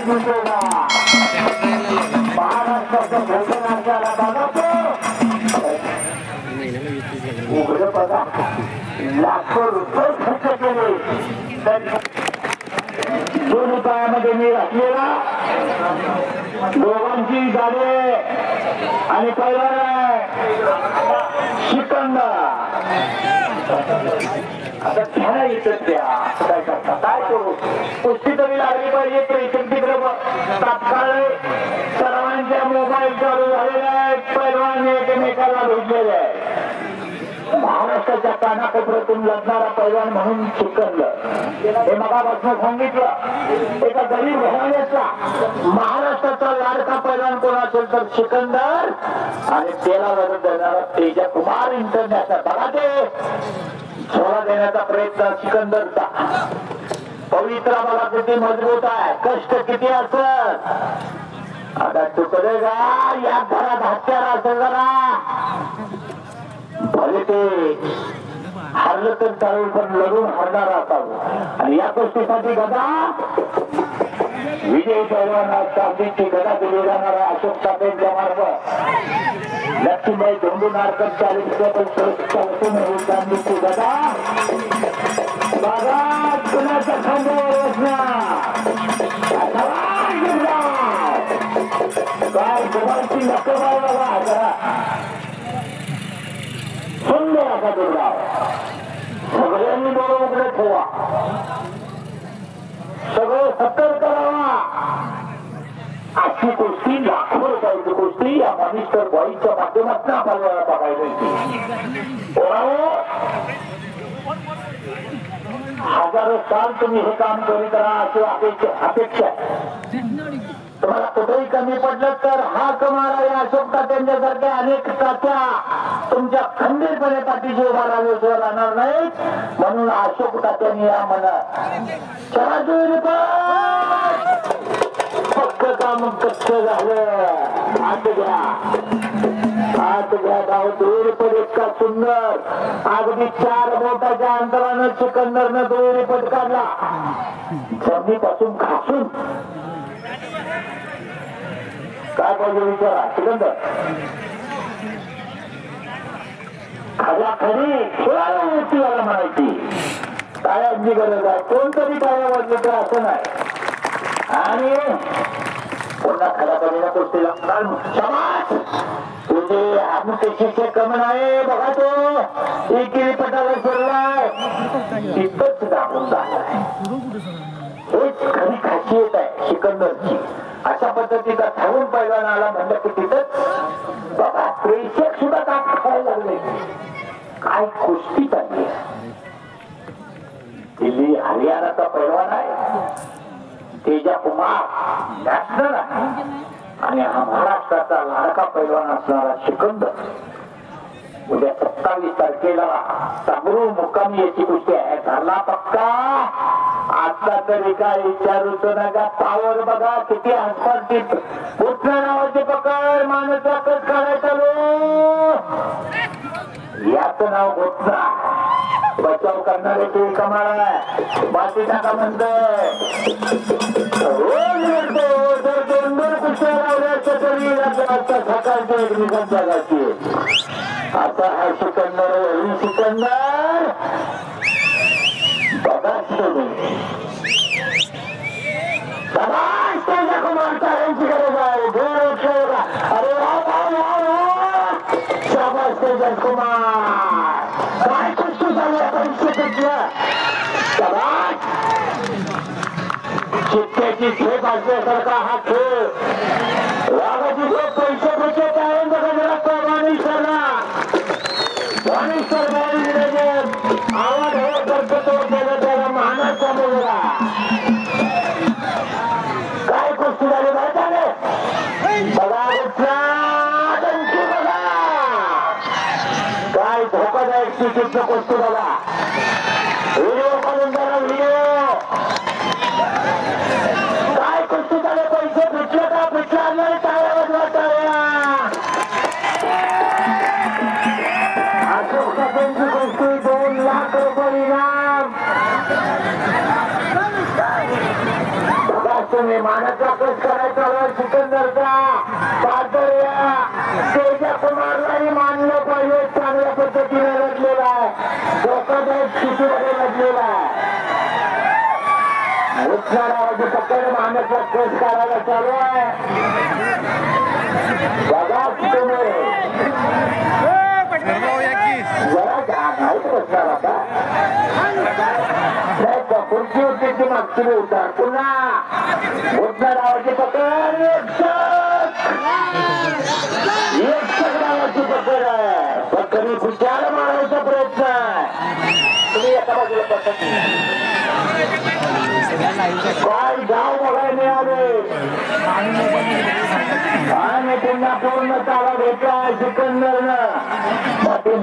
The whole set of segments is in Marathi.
जिंकेगा महाराष्ट्राचं भोजनाला बघतो उघड बघा लाखो रुपये खर्च केले तर 2 रुपयामध्ये मी घातलेला दोघांची गाडी आणि पहिला सिकंदर आता घ्या इथं द्या काय करता काय करू कुस्ती तरी लागली पाहिजे पैसे तिकडे तात्काळ सर्वांच्या मोबाईल चालू झालेला आहे पैलवान एकमेकाला भेटलेले आहे महाराष्ट्राच्या कानाकोपऱ्यातून लढणारा पैलवान म्हणून सिकंदर हे मगापासून सांगितलं एका गरीब घराण्याचा महाराष्ट्राचा लाडका पैलवान कोण असेल तर सिकंदर आणि त्याला लढत देणारा तेजा कुमार इंटरनॅशनल बघा ते झोला देण्याचा प्रयत्न सिकंदरचा पवित्रा बघा किती मजबूत आहे कष्ट किती असत आता तुकडे का या घरात हत्यार असेल जरा भले ते हरलं तर चालेल पण लढून हरणार असावं आणि या गोष्टीसाठी गदा विजय पैलवान चांदीची गदा दिली जाणार आहे अशोक साठेंच्या मार्फत लक्ष्मीबाई धोंडूनारकर 40 चांदीची गदा बघा कुणाच्या खांद्यावर काय दुबारची नक्कल आहे बघा जरा सुंदर असा दुर्गाव सगळ्यांनी डोळे उघडे ठेवा सगळं सतर्क करावा अशी गोष्टी लाखो रुपयाची गोष्टी या मनिस्टर बॉईच्या माध्यमातून आपल्याला बघायला हजारो साल तुम्ही हे काम करीत राहा अशी अपेक्षा तुम्हाला कुठेही कमी पडलं तर हा कमाला या अशोक तात्यांच्यासारख्या अनेक तात्या तुमच्या खंबीरपणे पाठीशी उभा राहिल्याशिवाय राहणार नाहीत म्हणून अशोक तात्यांनी या मनात चला पक्क काम कच्च झालं हात घ्या गाव 2 रुपये इतका सुंदर अगदी 4 बोटाच्या अंतरानं सिकंदरनं 2 रुपये काढला जमिनीपासून घासून काय पाहिजे विचारा सिकंदर खऱ्या खरी खेळायला मूर्ती याला म्हणायची टाळ्यांची गरज आहे कोणतरी टाळ्या वाजले तर असं नाही आणि पुन्हा खऱ्या पडलेल्या गोष्टीला समाज तुझे आमचे शिक्षक कमन आहे बघा तो एकेरी पटाला सोडलाय तिथंच दाखवून जाणार हेच खरी खासियत आहे सिकंदरची अशा पद्धतीचा ठरवून पैलवान आला म्हणलं की तिथंच बघा प्रेक्षक सुद्धा का खायला लागले काय कुस्ती चालली दिल्ली हरियाणाचा पैलवान आहे तेजा कुमार नॅशनल आहे आणि हा महाराष्ट्राचा लाडका पैलवान असणारा सिकंदर उद्या 27 तारखेला तांबरू मुक्कामी याची गोष्टी आहे ठरला पक्का आता तरी काय विचारूच नका पावर बघा किती हसपारची कुठल्या नावाचे पकड माणूस कट काढायचा याचं नाव घोटना बचाव करणारे ते कमाल आहे बाकी टाका म्हणतोय रोज म्हणतो जर 2 कुस्त्या लावल्या तरी सकाळच्या एकमेकांच्या जाती आता हा सिकंदर बघाच तेजा कुमारचा यांची गरज आहे अरे शाबास तेजा कुमार काय कुस्ती झाली परीक्षेतल्या चित्त्याची खेप असल्यासारखा हा खेळ रागाची जो पैसे बचत आहे बघा जरा प्रमाणेश्वरला प्राणेश्वर आवाज हे करतो तो त्याला महानाचा मुलगा काय कुस्ती झाली माहिती बघा बघा काय धोकादायक स्थितीचं कुस्ती बघा व्हिडिओ काढून जरा व्हिडिओ काय कुस्ती झाले पैसे फिटले का फिटला नाही टाळ्या वाजवा टाळ्या अशोक साठेंची कुस्ती 2 लाख रुपये इनाम तुम्ही मानाचा कस करायचा सिकंदरचा पातळ्या तेजा कुमारलाही मानलं पाहिजे चांगल्या पद्धतीने लढलेला आहे धोकादायक स्थितीमध्ये लढलेला आहे उच्चारावाची पकड मानाचा कस करायला चालू आहे बघा तुम्ही जरा माहित बसणार आता खुर्ची होती ती मागची उतार पुन्हा उच्चारावाची पकड एक नावाची पकड आहे पकडी खुशाला मारायचा प्रयत्न आहे तुम्ही एका बाजूला पकड काय गाव बघायला मिळाले आणि पुन्हा पूर्ण तारा घेतला सिकंदरनं माती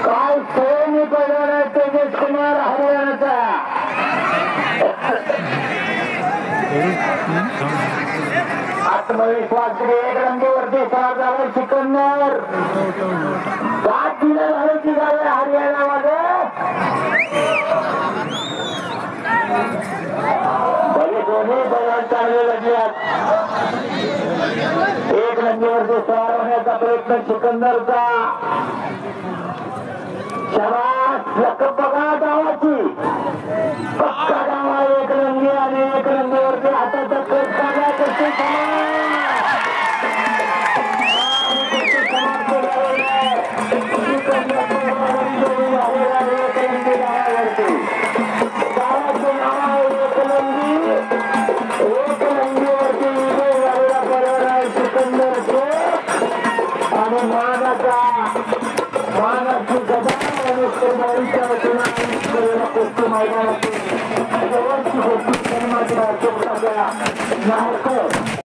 काय सोयी पहिला तेजस कुमार हरियाणाचा आत्मविश्वास एक रंगीवरती सराव झाला सिकंदर 7 दिलं झाले की झाले हरियाणामध्ये भले दोन्ही बैल चांगले लागल्यात एक रंगीवरती सवार होण्याचा प्रयत्न सिकंदरचा शाबास लखन बघा डावाची पक्का डावा एक रंगी आणि एक रंगीवरती हाताचा कट काढला कसे आणि मानाची गदा कुस्ती मैदानाची